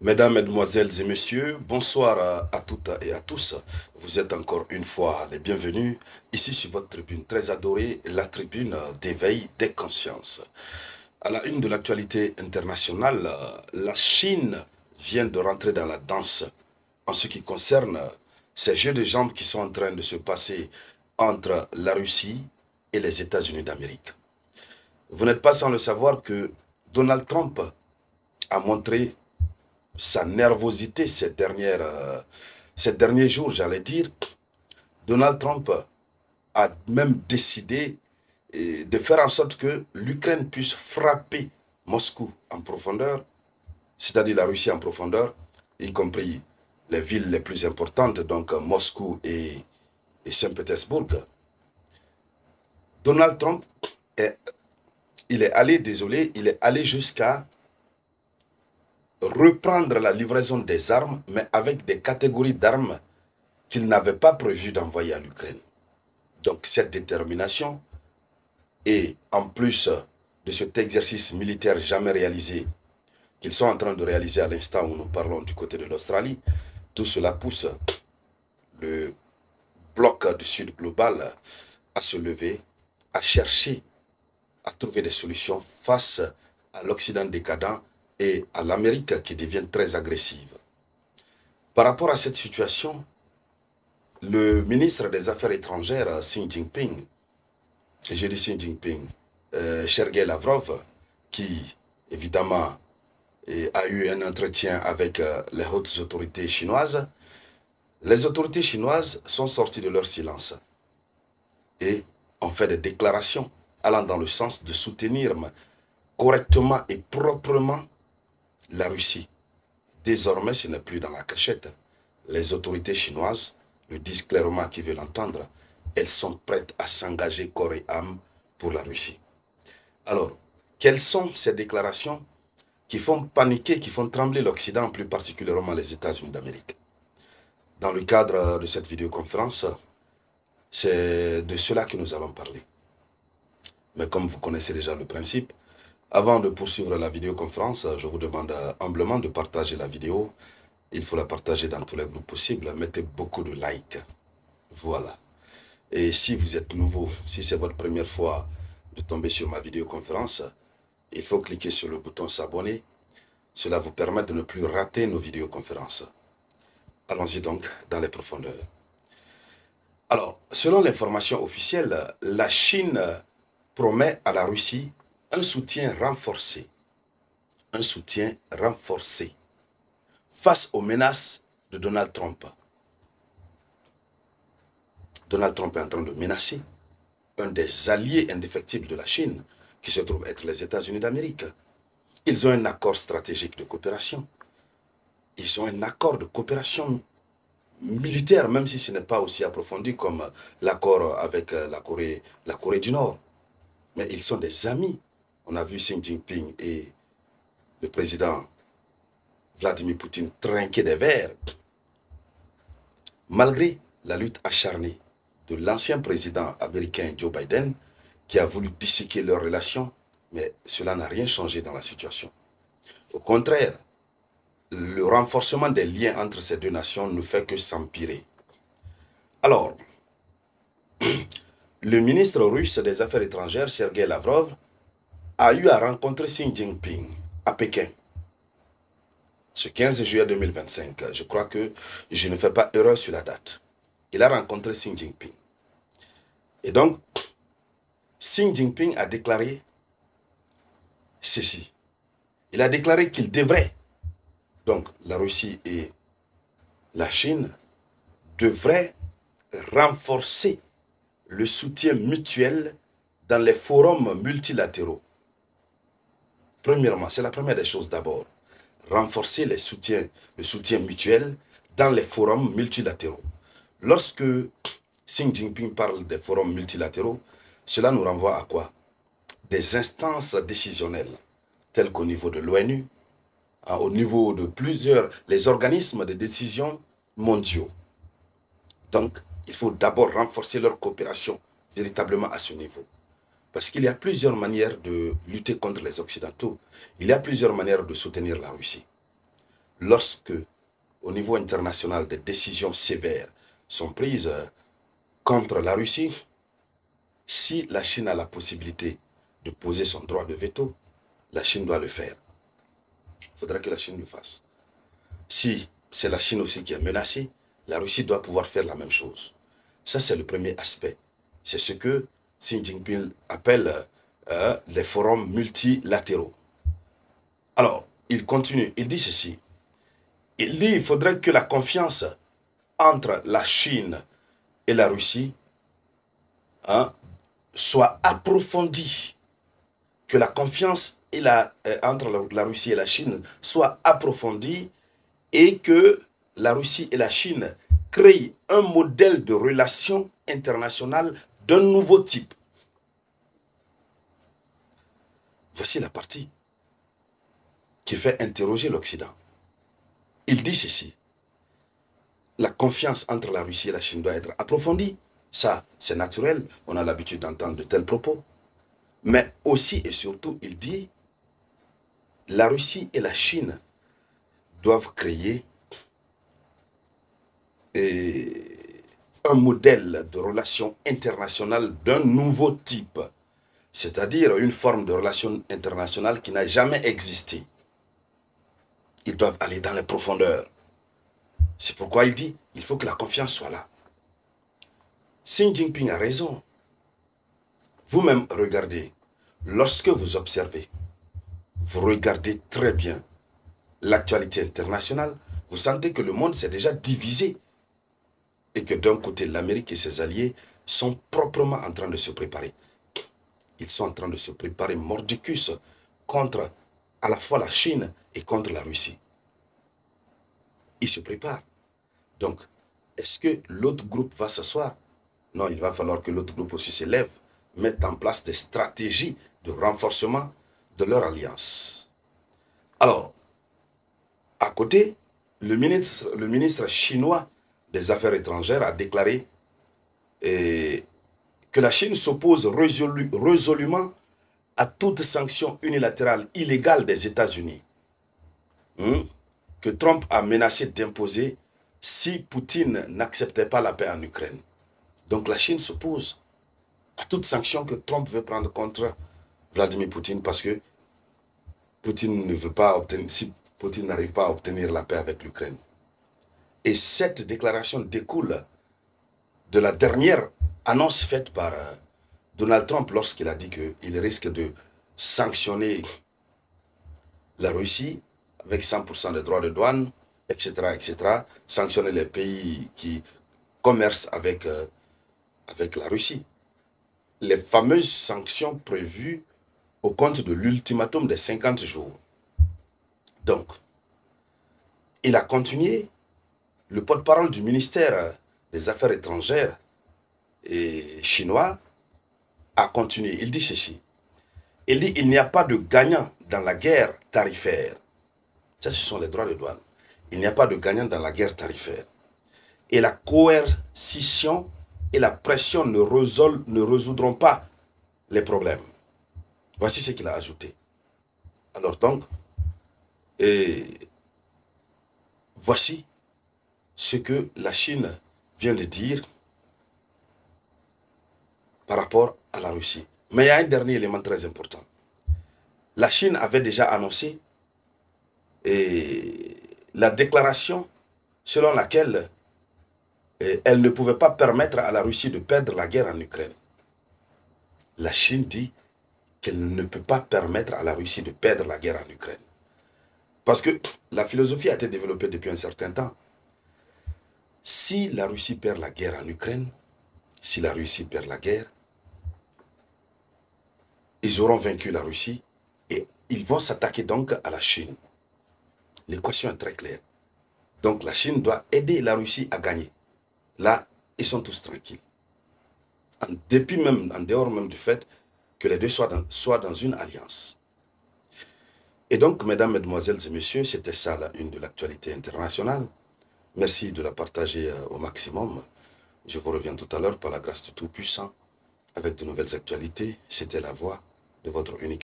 Mesdames, Mesdemoiselles et Messieurs, bonsoir à toutes et à tous. Vous êtes encore une fois les bienvenus ici sur votre tribune très adorée, la tribune d'éveil des consciences. À la une de l'actualité internationale, la Chine vient de rentrer dans la danse en ce qui concerne ces jeux de jambes qui sont en train de se passer entre la Russie et les États-Unis d'Amérique. Vous n'êtes pas sans le savoir que Donald Trump a montré sa nervosité ces derniers jours, j'allais dire. Donald Trump a même décidé de faire en sorte que l'Ukraine puisse frapper Moscou en profondeur, c'est-à-dire la Russie en profondeur, y compris les villes les plus importantes, donc Moscou et Saint-Pétersbourg. Donald Trump, est, il est allé, désolé, il est allé jusqu'à reprendre la livraison des armes, mais avec des catégories d'armes qu'il n'avait pas prévu d'envoyer à l'Ukraine. Donc cette détermination, et en plus de cet exercice militaire jamais réalisé, qu'ils sont en train de réaliser à l'instant où nous parlons du côté de l'Australie, tout cela pousse le bloc du Sud global à se lever, à chercher, à trouver des solutions face à l'Occident décadent et à l'Amérique qui devient très agressive. Par rapport à cette situation, le ministre des Affaires étrangères, Xi Jinping, j'ai dit Xi Jinping, Sergei Lavrov, qui évidemment a eu un entretien avec les hautes autorités chinoises, les autorités chinoises sont sorties de leur silence et ont fait des déclarations allant dans le sens de soutenir correctement et proprement la Russie. Désormais, ce n'est plus dans la cachette. Les autorités chinoises le disent clairement qu'ils veulent entendre. Elles sont prêtes à s'engager corps et âme pour la Russie. Alors, quelles sont ces déclarations qui font paniquer, qui font trembler l'Occident, plus particulièrement les États-Unis d'Amérique? Dans le cadre de cette vidéoconférence, c'est de cela que nous allons parler. Mais comme vous connaissez déjà le principe, avant de poursuivre la vidéoconférence, je vous demande humblement de partager la vidéo. Il faut la partager dans tous les groupes possibles. Mettez beaucoup de likes. Voilà. Et si vous êtes nouveau, si c'est votre première fois de tomber sur ma vidéoconférence, il faut cliquer sur le bouton s'abonner. Cela vous permet de ne plus rater nos vidéoconférences. Allons-y donc dans les profondeurs. Alors, selon l'information officielle, la Chine promet à la Russie un soutien renforcé. Un soutien renforcé face aux menaces de Donald Trump. Donald Trump est en train de menacer un des alliés indéfectibles de la Chine, qui se trouve être les États-Unis d'Amérique. Ils ont un accord stratégique de coopération. Ils ont un accord de coopération militaire, même si ce n'est pas aussi approfondi comme l'accord avec la Corée du Nord. Mais ils sont des amis. On a vu Xi Jinping et le président Vladimir Poutine trinquer des verres. Malgré la lutte acharnée de l'ancien président américain Joe Biden, qui a voulu disséquer leurs relations, mais cela n'a rien changé dans la situation. Au contraire, le renforcement des liens entre ces deux nations ne fait que s'empirer. Alors, le ministre russe des Affaires étrangères, Sergei Lavrov, a eu à rencontrer Xi Jinping à Pékin ce 15 juillet 2025. Je crois que je ne fais pas erreur sur la date. Il a rencontré Xi Jinping. Et donc, Xi Jinping a déclaré ceci. Il a déclaré qu'il devrait, donc la Russie et la Chine, devraient renforcer le soutien mutuel dans les forums multilatéraux. Premièrement, c'est la première des choses d'abord. Renforcer le soutien mutuel dans les forums multilatéraux. Lorsque Xi Jinping parle des forums multilatéraux, cela nous renvoie à quoi? Des instances décisionnelles, telles qu'au niveau de l'ONU, au niveau de les organismes de décision mondiaux. Donc, il faut d'abord renforcer leur coopération véritablement à ce niveau. Parce qu'il y a plusieurs manières de lutter contre les Occidentaux. Il y a plusieurs manières de soutenir la Russie. lorsque, au niveau international, des décisions sévères sont prises contre la Russie, si la Chine a la possibilité de poser son droit de veto, la Chine doit le faire. Il faudra que la Chine le fasse. Si c'est la Chine aussi qui est menacée, la Russie doit pouvoir faire la même chose. Ça, c'est le premier aspect. C'est ce que Xi Jinping appelle les forums multilatéraux. Alors, il continue, il dit ceci. Il dit qu'il faudrait que la confiance entre la Chine et la Russie soit approfondie. Que la confiance entre la Russie et la Chine soit approfondie et que la Russie et la Chine créent un modèle de relations internationales d'un nouveau type. Voici la partie qui fait interroger l'Occident. Il dit ceci. La confiance entre la Russie et la Chine doit être approfondie. Ça, c'est naturel. On a l'habitude d'entendre de tels propos. Mais aussi et surtout, il dit, la Russie et la Chine doivent créer un modèle de relations internationales d'un nouveau type. C'est-à-dire une forme de relation internationale qui n'a jamais existé. Ils doivent aller dans les profondeurs. C'est pourquoi il dit, il faut que la confiance soit là. Xi Jinping a raison. Vous-même, regardez, lorsque vous observez, vous regardez très bien l'actualité internationale, vous sentez que le monde s'est déjà divisé et que d'un côté, l'Amérique et ses alliés sont proprement en train de se préparer. Ils sont en train de se préparer mordicus contre à la fois la Chine et contre la Russie. Ils se préparent. Donc, est-ce que l'autre groupe va s'asseoir? Non, il va falloir que l'autre groupe aussi se lève, mette en place des stratégies de renforcement de leur alliance. Alors, à côté, le ministre chinois des Affaires étrangères a déclaré que la Chine s'oppose résolument à toute sanction unilatérale illégale des États-Unis, que Trump a menacé d'imposer si Poutine n'acceptait pas la paix en Ukraine. Donc la Chine s'oppose à toute sanction que Trump veut prendre contre Vladimir Poutine parce que Poutine ne veut pas obtenir, si Poutine n'arrive pas à obtenir la paix avec l'Ukraine. Et cette déclaration découle de la dernière annonce faite par Donald Trump lorsqu'il a dit qu'il risque de sanctionner la Russie avec 100% de droits de douane, etc., etc., sanctionner les pays qui commercent avec la Russie. Les fameuses sanctions prévues au compte de l'ultimatum des 50 jours. Donc, il a continué, le porte-parole du ministère des Affaires étrangères chinois a continué. Il dit ceci. Il dit il n'y a pas de gagnant dans la guerre tarifaire. Ça, ce sont les droits de douane. Il n'y a pas de gagnant dans la guerre tarifaire. Et la coercition et la pression ne résoudront pas les problèmes. Voici ce qu'il a ajouté. Alors donc, voici ce que la Chine vient de dire par rapport à la Russie. Mais il y a un dernier élément très important. La Chine avait déjà annoncé la déclaration selon laquelle elle ne pouvait pas permettre à la Russie de perdre la guerre en Ukraine. La Chine dit qu'elle ne peut pas permettre à la Russie de perdre la guerre en Ukraine. Parce que la philosophie a été développée depuis un certain temps. Si la Russie perd la guerre en Ukraine, si la Russie perd la guerre, ils auront vaincu la Russie et ils vont s'attaquer donc à la Chine. L'équation est très claire. Donc la Chine doit aider la Russie à gagner. Là, ils sont tous tranquilles. En dépit même, en dehors même du fait que les deux soient dans une alliance. Et donc, mesdames, mesdemoiselles et messieurs, c'était ça la une de l'actualité internationale. Merci de la partager au maximum. Je vous reviens tout à l'heure par la grâce du Tout-Puissant avec de nouvelles actualités. C'était la voix de votre unique